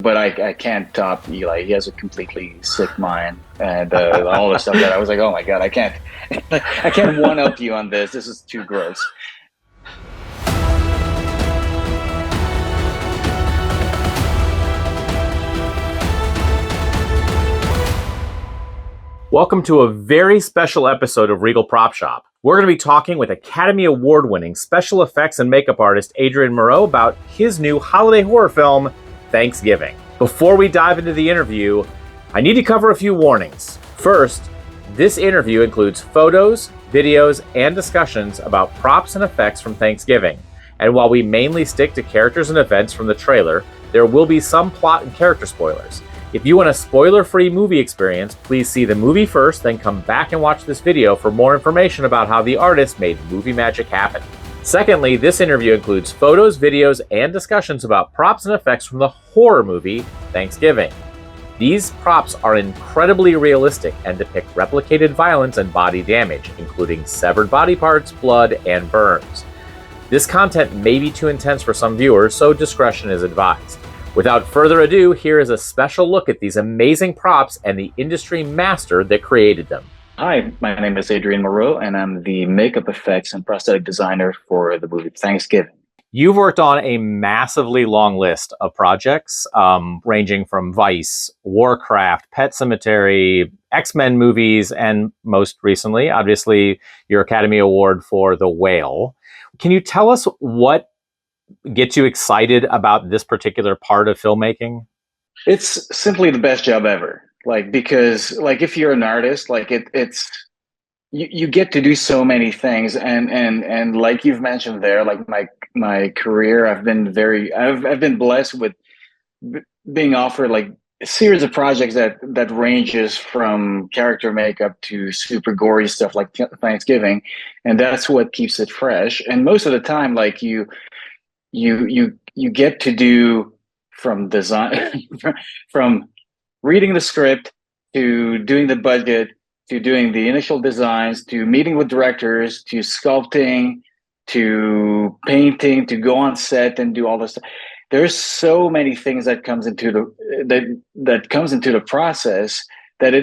But I can't top Eli. He has a completely sick mind, and all the stuff that I was like, oh my god, I can't, I can't one up you on this. This is too gross. Welcome to a very special episode of Regal Prop Shop. We're going to be talking with Academy Award-winning special effects and makeup artist Adrien Morot about his new holiday horror film, Thanksgiving. Before we dive into the interview, I need to cover a few warnings. First, this interview includes photos, videos, and discussions about props and effects from Thanksgiving. And while we mainly stick to characters and events from the trailer, there will be some plot and character spoilers. If you want a spoiler-free movie experience, please see the movie first, then come back and watch this video for more information about how the artist made movie magic happen. Secondly, this interview includes photos, videos, and discussions about props and effects from the horror movie Thanksgiving. These props are incredibly realistic and depict replicated violence and body damage, including severed body parts, blood, and burns. This content may be too intense for some viewers, so discretion is advised. Without further ado, here is a special look at these amazing props and the industry master that created them. Hi, my name is Adrien Morot, and I'm the makeup effects and prosthetic designer for the movie Thanksgiving. You've worked on a massively long list of projects, ranging from Vice, Warcraft, Pet Sematary, X-Men movies, and most recently, obviously, your Academy Award for The Whale. Can you tell us what gets you excited about this particular part of filmmaking? It's simply the best job ever. Because if you're an artist, it's you get to do so many things, and like you've mentioned there, like my career, I've been blessed with being offered like a series of projects that ranges from character makeup to super gory stuff like Thanksgiving, and that's what keeps it fresh. And most of the time, like you get to do from design from reading the script to doing the budget to doing the initial designs to meeting with directors to sculpting to painting to go on set and do all this stuff. There's so many things that comes into the process that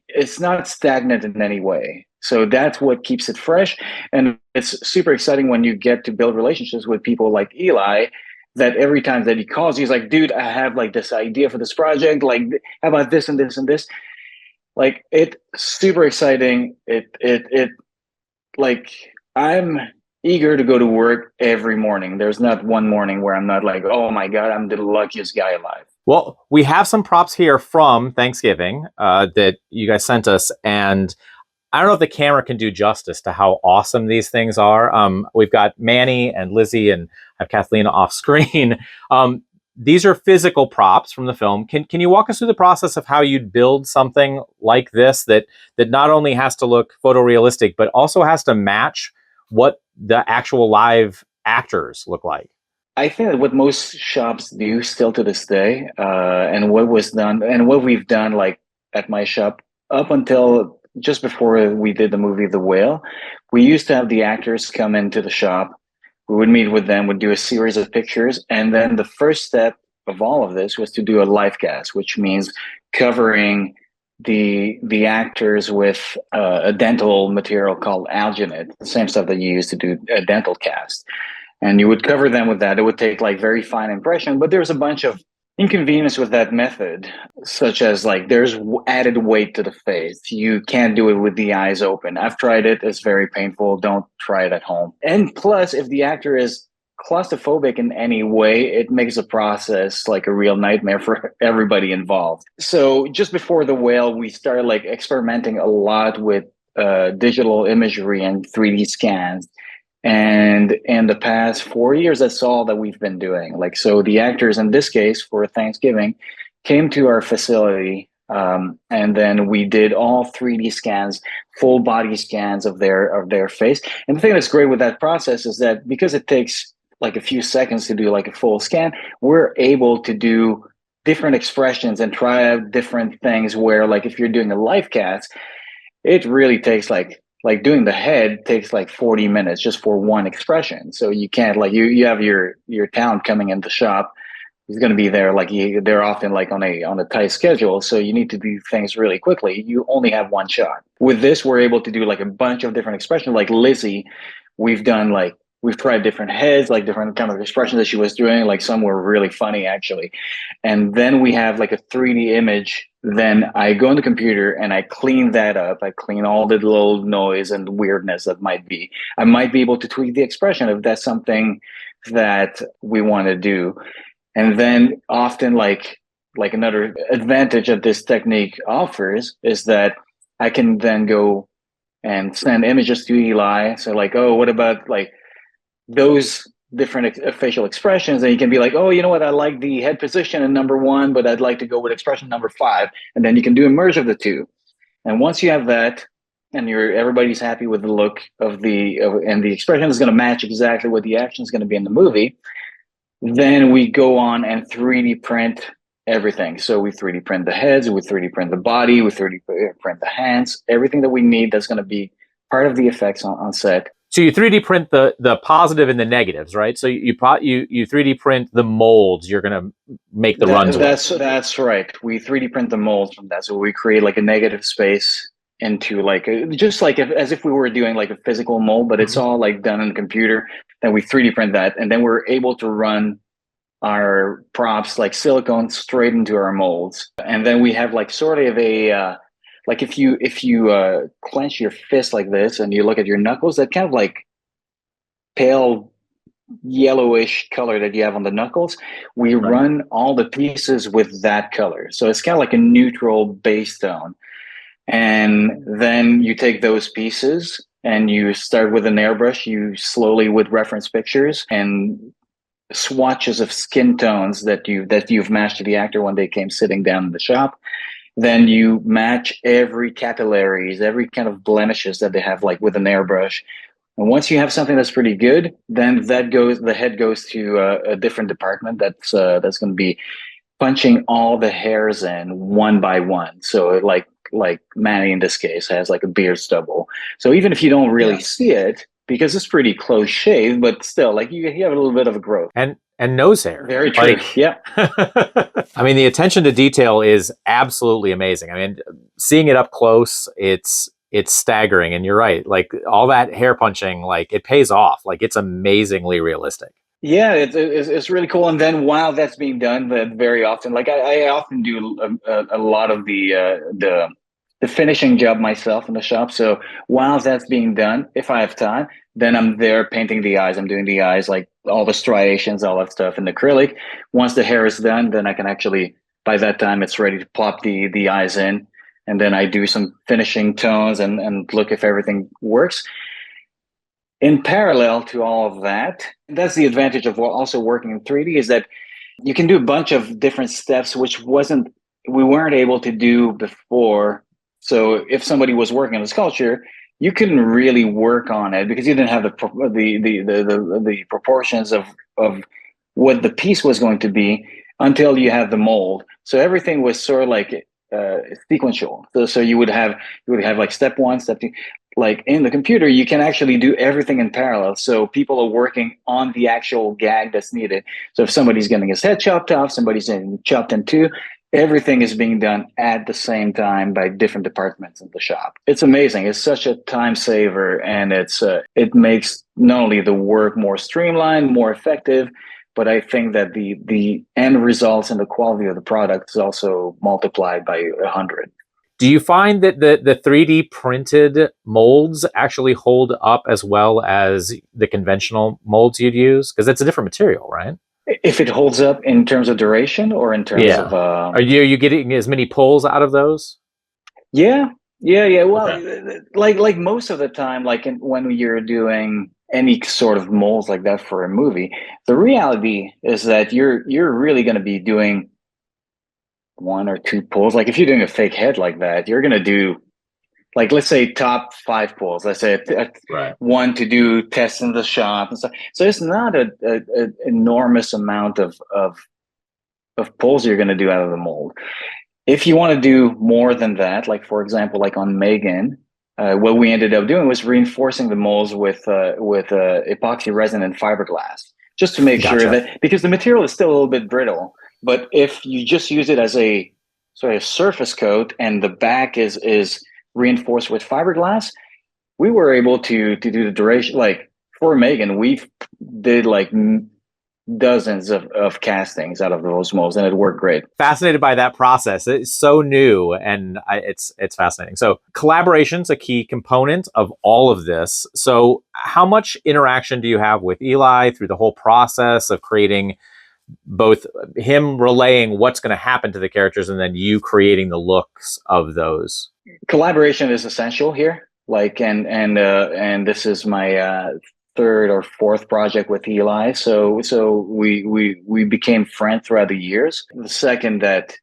it's not stagnant in any way. So that's what keeps it fresh. And it's super exciting when you get to build relationships with people like Eli, that every time that he calls you, he's like, dude, I have like this idea for this project. Like, how about this and this and this? Like, it's super exciting. Like, I'm eager to go to work every morning. There's not one morning where I'm not like, oh my God, I'm the luckiest guy alive. Well, we have some props here from Thanksgiving that you guys sent us, and I don't know if the camera can do justice to how awesome these things are. We've got Manny and Lizzie, and I have Kathleen off screen. These are physical props from the film. Can you walk us through the process of how you'd build something like this that not only has to look photorealistic, but also has to match what the actual live actors look like? I think that what most shops do still to this day, and what was done and what we've done like at my shop up until just before we did the movie The Whale, we used to have the actors come into the shop. We would meet with them, would do a series of pictures, and then the first step of all of this was to do a live cast, which means covering the actors with a dental material called alginate, the same stuff that you use to do a dental cast. And you would cover them with that. It would take like very fine impression, but there's a bunch of inconvenience with that method, such as like there's added weight to the face. You can't do it with the eyes open. I've tried it. It's very painful. Don't try it at home. And plus, if the actor is claustrophobic in any way, it makes the process like a real nightmare for everybody involved. So just before The Whale, we started like experimenting a lot with digital imagery and 3D scans. And in the past 4 years, that's all that we've been doing. Like, so the actors in this case for Thanksgiving came to our facility, and then we did all 3D scans, full body scans of their face. And the thing that's great with that process is that because it takes like a few seconds to do like a full scan, we're able to do different expressions and try out different things where like if you're doing a live cast, it really takes like doing the head takes like 40 minutes just for one expression. So you can't like you have your talent coming in the shop he's going to be there. Like they're often like on a tight schedule, so you need to do things really quickly. You only have one shot. With this, we're able to do like a bunch of different expressions. Like Lizzie, we've done like we've tried different heads, like different kind of expressions that she was doing. Like some were really funny actually, and then we have like a 3D image. Then I go on the computer and I clean that up. I clean all the little noise and weirdness that might be. I might be able to tweak the expression if that's something that we want to do. And then often like another advantage that this technique offers is that I can then go and send images to Eli. So like, oh, what about like those different facial expressions? And you can be like, oh, you know what? I like the head position in number one, but I'd like to go with expression number five. And then you can do a merge of the two. And once you have that, and everybody's happy with the look of and the expression is going to match exactly what the action is going to be in the movie, then we go on and 3D print everything. So we 3D print the heads, we 3D print the body, we 3D print the hands, everything that we need that's going to be part of the effects on set. So you 3D print the positive and the negatives, right? So you 3D print the molds you're going to make the runs with. That's right. We 3D print the molds from that. So we create like a negative space into like just like as if we were doing like a physical mold, but it's all like done on the computer. Then we 3D print that, and then we're able to run our props like silicone straight into our molds. And then we have like sort of a like if you clench your fist like this and you look at your knuckles, that kind of like pale yellowish color that you have on the knuckles, we run all the pieces with that color. So it's kind of like a neutral base tone. And then you take those pieces and you start with an airbrush, you slowly with reference pictures and swatches of skin tones that you've matched to the actor when they came sitting down in the shop. Then you match every capillaries, every kind of blemishes that they have like with an airbrush. And once you have something that's pretty good, then the head goes to a different department that's going to be punching all the hairs in one by one. So like Manny in this case has like a beard stubble. So even if you don't really see it, because it's pretty close shave, but still like you have a little bit of a growth. And nose hair. Very true. Like, yeah. I mean, the attention to detail is absolutely amazing. I mean, seeing it up close, it's staggering. And you're right. Like all that hair punching, like it pays off. Like it's amazingly realistic. Yeah, it's really cool. And then while that's being done, very often, like I often do a lot of the finishing job myself in the shop. So while that's being done, if I have time, then I'm there painting the eyes. I'm doing the eyes, like all the striations, all that stuff in acrylic. Once the hair is done, then I can actually, by that time, it's ready to plop the eyes in. And then I do some finishing tones and look if everything works. In parallel to all of that, that's the advantage of also working in 3D, is that you can do a bunch of different steps, which we weren't able to do before. So if somebody was working on a sculpture, you couldn't really work on it because you didn't have the proportions of what the piece was going to be until you had the mold. So everything was sort of like sequential. So you would have like step one, step two. Like in the computer, you can actually do everything in parallel. So people are working on the actual gag that's needed. So if somebody's getting his head chopped off, somebody's getting chopped in two, everything is being done at the same time by different departments in the shop. It's amazing. It's such a time saver, and it makes not only the work more streamlined, more effective, but I think that the end results and the quality of the product is also multiplied by 100. Do you find that the 3D printed molds actually hold up as well as the conventional molds you'd use? Because it's a different material, right? If it holds up in terms of duration or in terms of... Are you getting as many pulls out of those? Yeah. Well, okay. like most of the time, like when you're doing any sort of molds like that for a movie, the reality is that you're really going to be doing one or two pulls. Like if you're doing a fake head like that, you're going to do, like, let's say top 5 pulls. Let's say one to do tests in the shop and stuff. So it's not an enormous amount of pulls you're going to do out of the mold. If you want to do more than that, like for example, like on Megan, what we ended up doing was reinforcing the molds with epoxy resin and fiberglass. just to make sure Gotcha. that, because the material is still a little bit brittle, but if you just use it as a sort of surface coat and the back is reinforced with fiberglass, we were able to do the duration. Like for Megan, we've did like dozens of castings out of those molds, and it worked great. Fascinated by that process. It's so new, and it's fascinating. So collaboration's a key component of all of this. So how much interaction do you have with Eli through the whole process of creating, both him relaying what's going to happen to the characters and then you creating the looks of those? Collaboration is essential here. Like, and this is my third or fourth project with Eli. So we became friends throughout the years. The second that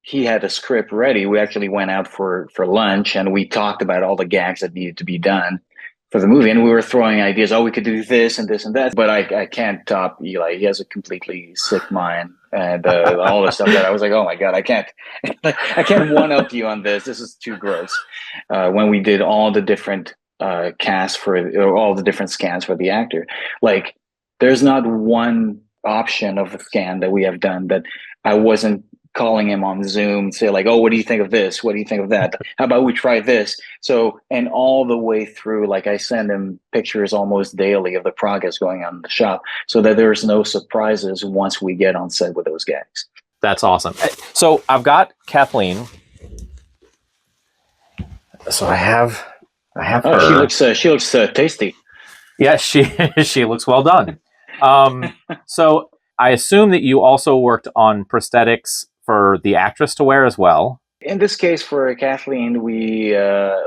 he had a script ready, we actually went out for lunch and we talked about all the gags that needed to be done for the movie, and we were throwing ideas. Oh, we could do this and this and that, but I can't top Eli. He has a completely sick mind, and all the stuff that I was like, oh my god, I can't, I can't one up you on this. This is too gross. When we did all the different casts for, or all the different scans for the actor, like there's not one option of a scan that we have done that I wasn't calling him on Zoom and say like, oh, what do you think of this? What do you think of that? How about we try this? So, and all the way through, like I send him pictures almost daily of the progress going on in the shop so that there's no surprises once we get on set with those gags. That's awesome. So I've got Kathleen. So I have Oh, her. she looks tasty. Yeah, she looks well done. So I assume that you also worked on prosthetics for the actress to wear as well. In this case, for Kathleen, we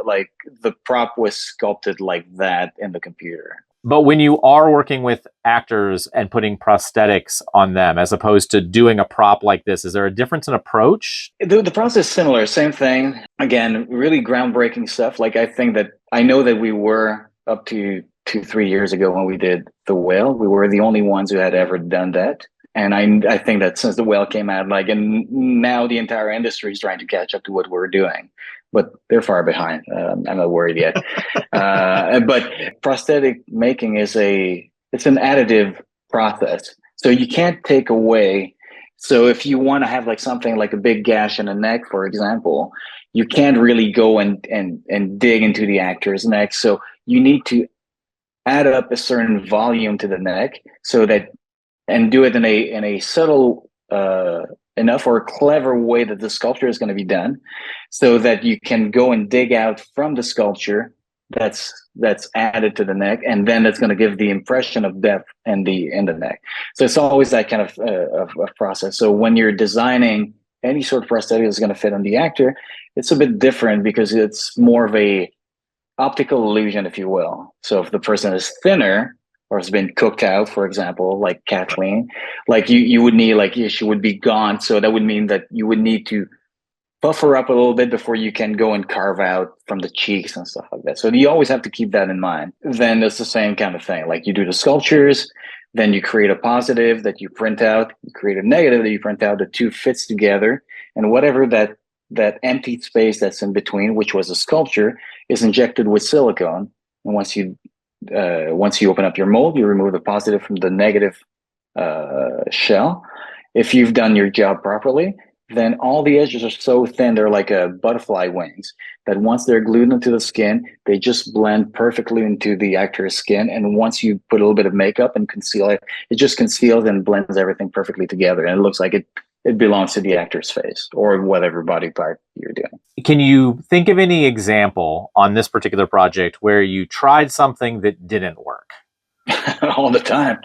like the prop was sculpted like that in the computer. But when you are working with actors and putting prosthetics on them, as opposed to doing a prop like this, is there a difference in approach? The process is similar, same thing. Again, really groundbreaking stuff. Like I know that we were up to 2-3 years ago when we did The Whale. We were the only ones who had ever done that. And I think that since The Whale came out, like, and now the entire industry is trying to catch up to what we're doing, but they're far behind. I'm not worried yet. But prosthetic making it's an additive process. So you can't take away. So if you want to have like something like a big gash in the neck, for example, you can't really go and dig into the actor's neck. So you need to add up a certain volume to the neck so that, and do it in a subtle enough or clever way that the sculpture is going to be done, so that you can go and dig out from the sculpture that's added to the neck, and then it's going to give the impression of depth in the neck. So it's always that kind of process. So when you're designing any sort of prosthetic that's going to fit on the actor, it's a bit different because it's more of a optical illusion, if you will. So if the person is thinner or has been cooked out, for example, like Kathleen, like you would need, like she would be gaunt. So that would mean that you would need to buff her up a little bit before you can go and carve out from the cheeks and stuff like that. So you always have to keep that in mind. Then it's the same kind of thing. Like you do the sculptures, then you create a positive that you print out, you create a negative that you print out, the two fits together, and whatever that empty space that's in between, which was a sculpture, is injected with silicone. And once you open up your mold, you remove the positive from the negative shell. If you've done your job properly, then all the edges are so thin, they're like a butterfly wings, that once they're glued into the skin, they just blend perfectly into the actor's skin. And once you put a little bit of makeup and conceal it, it just conceals and blends everything perfectly together. And it looks like it belongs to the actor's face or whatever body part you're doing. Can you think of any example on this particular project where you tried something that didn't work? All the time.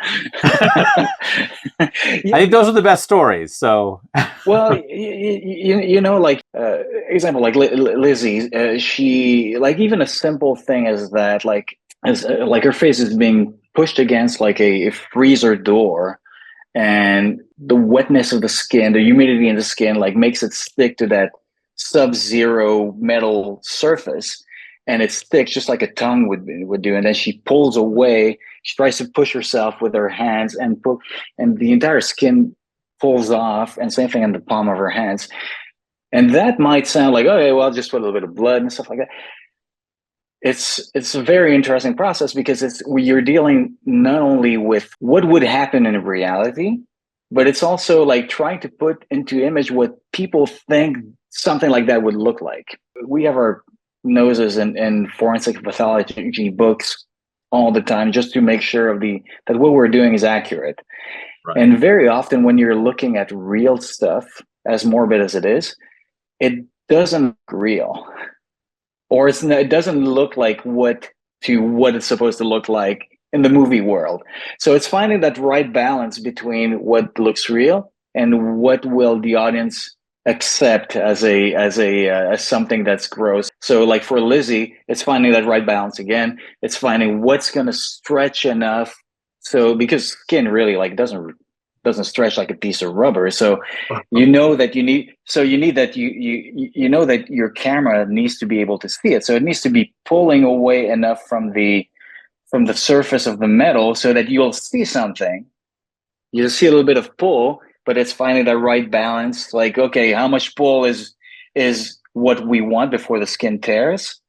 I think those are the best stories. So, well, like example, like Lizzie, she, like, even a simple thing as that, like, as like her face is being pushed against like a freezer door, and the wetness of the skin, the humidity in the skin, like makes it stick to that sub-zero metal surface, and it sticks just like a tongue would do. And then she pulls away. She tries to push herself with her hands and the entire skin pulls off, and same thing in the palm of her hands. And that might sound like, okay, well, just put a little bit of blood and stuff like that. it's a very interesting process because you're dealing not only with what would happen in reality, but it's also like trying to put into image what people think something like that would look like. We have our noses in forensic pathology books all the time just to make sure that what we're doing is accurate. Right. And very often when you're looking at real stuff, as morbid as it is, it doesn't look real, or it doesn't look like what it's supposed to look like in the movie world. So it's finding that right balance between what looks real and what will the audience accept as something that's gross. So like for Lizzie, it's finding that right balance again. It's finding what's going to stretch enough. So because skin really like doesn't stretch like a piece of rubber. So you know that you need that you know that your camera needs to be able to see it. So it needs to be pulling away enough from the surface of the metal so that you'll see something. You'll see a little bit of pull, but it's finding the right balance. Like, okay, how much pull is what we want before the skin tears?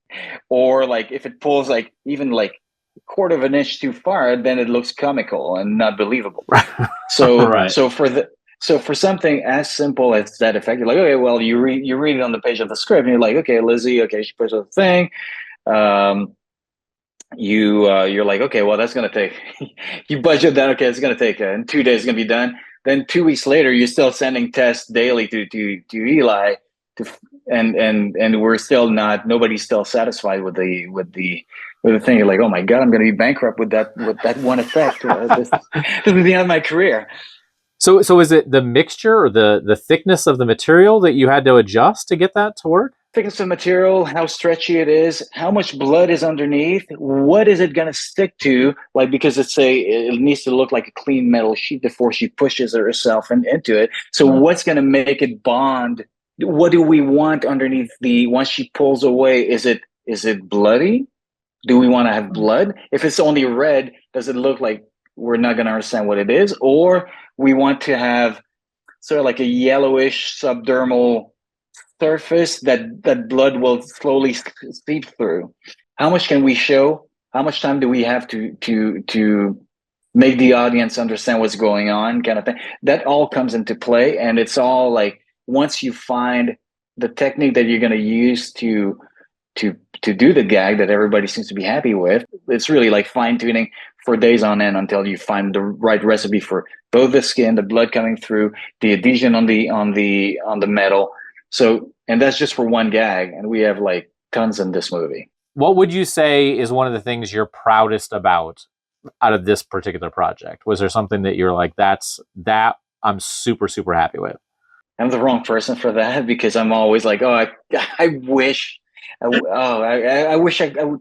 Or like if it pulls like even like a quarter of an inch too far, then it looks comical and not believable. So Right. so for something as simple as that effect, you're like, okay, well, you read it on the page of the script, and you're like, okay, Lizzie, okay, she pushes the thing. Um, you're like, okay, well, that's gonna take. You budget that, okay, it's gonna take in 2 days, it's gonna be done. Then 2 weeks later, you're still sending tests daily to Eli, to and we're still not. Nobody's still satisfied with the thing. You're like, oh my god, I'm gonna be bankrupt with that one effect. This is the end of my career. So is it the mixture or the thickness of the material that you had to adjust to get that to work? Thickness of material, how stretchy it is, how much blood is underneath, what is it going to stick to? Like, because it needs to look like a clean metal sheet before she pushes herself into it. So what's going to make it bond? What do we want underneath once she pulls away? Is it bloody? Do we want to have blood? If it's only red, does it look like we're not going to understand what it is? Or we want to have sort of like a yellowish subdermal surface that blood will slowly seep through. How much can we show? How much time do we have to make the audience understand what's going on, kind of thing? That all comes into play, and it's all like once you find the technique that you're going to use to do the gag that everybody seems to be happy with, it's really like fine tuning for days on end until you find the right recipe for both the skin, the blood coming through, the adhesion on the metal. So, and that's just for one gag, and we have like tons in this movie. What would you say is one of the things you're proudest about out of this particular project? Was there something that you're like, that I'm super, super happy with? I'm the wrong person for that because I'm always like, oh, I wish, I wish I would,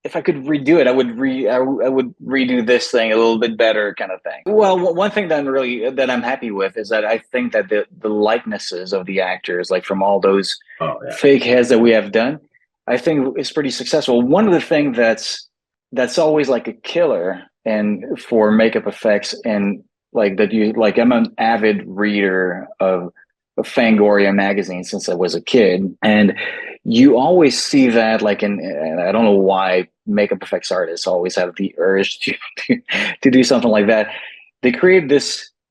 if I could redo it, I would redo this thing a little bit better, kind of thing. Well, one thing that I'm happy with is that I think that the likenesses of the actors, like from all those fake heads that we have done, I think is pretty successful. One of the things that's always like a killer and for makeup effects and like that you like, I'm an avid reader of Fangoria magazine since I was a kid, and you always see that like and I don't know why makeup effects artists always have the urge to do something like that. They create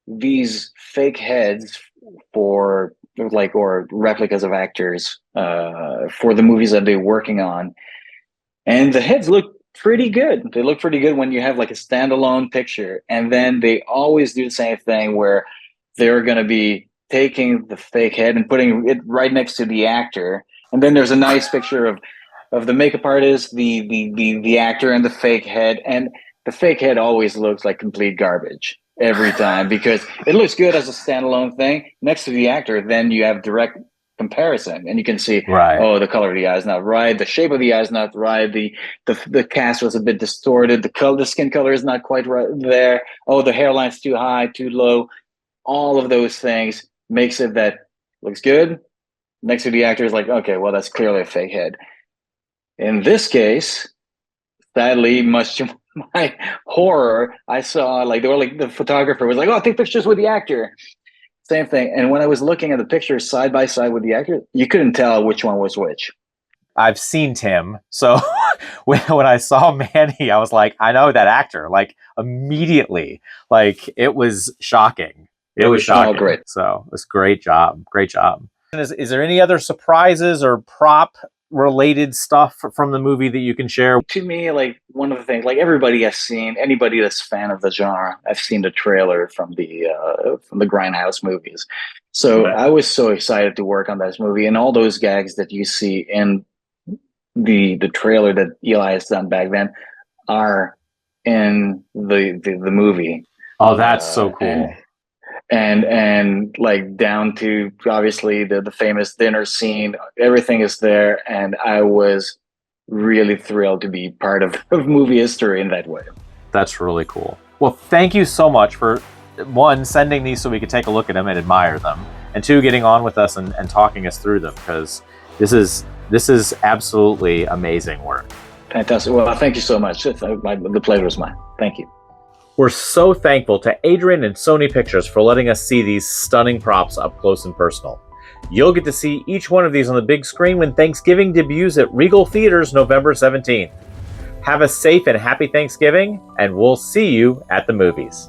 these fake heads for like or replicas of actors for the movies that they're working on, and the heads look pretty good. They look pretty good when you have like a standalone picture, and then they always do the same thing where they're going to be taking the fake head and putting it right next to the actor, and then there's a nice picture of the makeup artist, the actor, and the fake head, and the fake head always looks like complete garbage every time because it looks good as a standalone thing next to the actor. Then you have direct comparison, and you can see, Right. oh, the color of the eye is not right, the shape of the eye is not right, the cast was a bit distorted, the skin color is not quite right there. Oh, the hairline's too high, too low. All of those things makes it that looks good. Next to the actor is like, okay, well, that's clearly a fake head. In this case, sadly, much to my horror, I saw like they were like the photographer was like, oh, take pictures with the actor. Same thing. And when I was looking at the pictures side by side with the actor, you couldn't tell which one was which. I've seen Tim. So when I saw Manny, I was like, I know that actor, like immediately. Like it was shocking. It was Oh, shocking. great. So it was great job. Great job. Is there any other surprises or prop related stuff from the movie that you can share? To me, like one of the things, like everybody has seen, anybody that's a fan of the genre, I've seen the trailer from the Grindhouse movies. So I was so excited to work on this movie, and all those gags that you see in the trailer that Eli has done back then are in the movie. Oh, that's so cool. And like down to obviously the famous dinner scene, everything is there, and I was really thrilled to be part of movie history in that way. That's really cool. Well, thank you so much for, one, sending these so we could take a look at them and admire them, and two, getting on with us and talking us through them, because this is absolutely amazing work. Fantastic. Well, thank you so much. The pleasure was mine. Thank you. We're so thankful to Adrien and Sony Pictures for letting us see these stunning props up close and personal. You'll get to see each one of these on the big screen when Thanksgiving debuts at Regal Theaters November 17th. Have a safe and happy Thanksgiving, and we'll see you at the movies.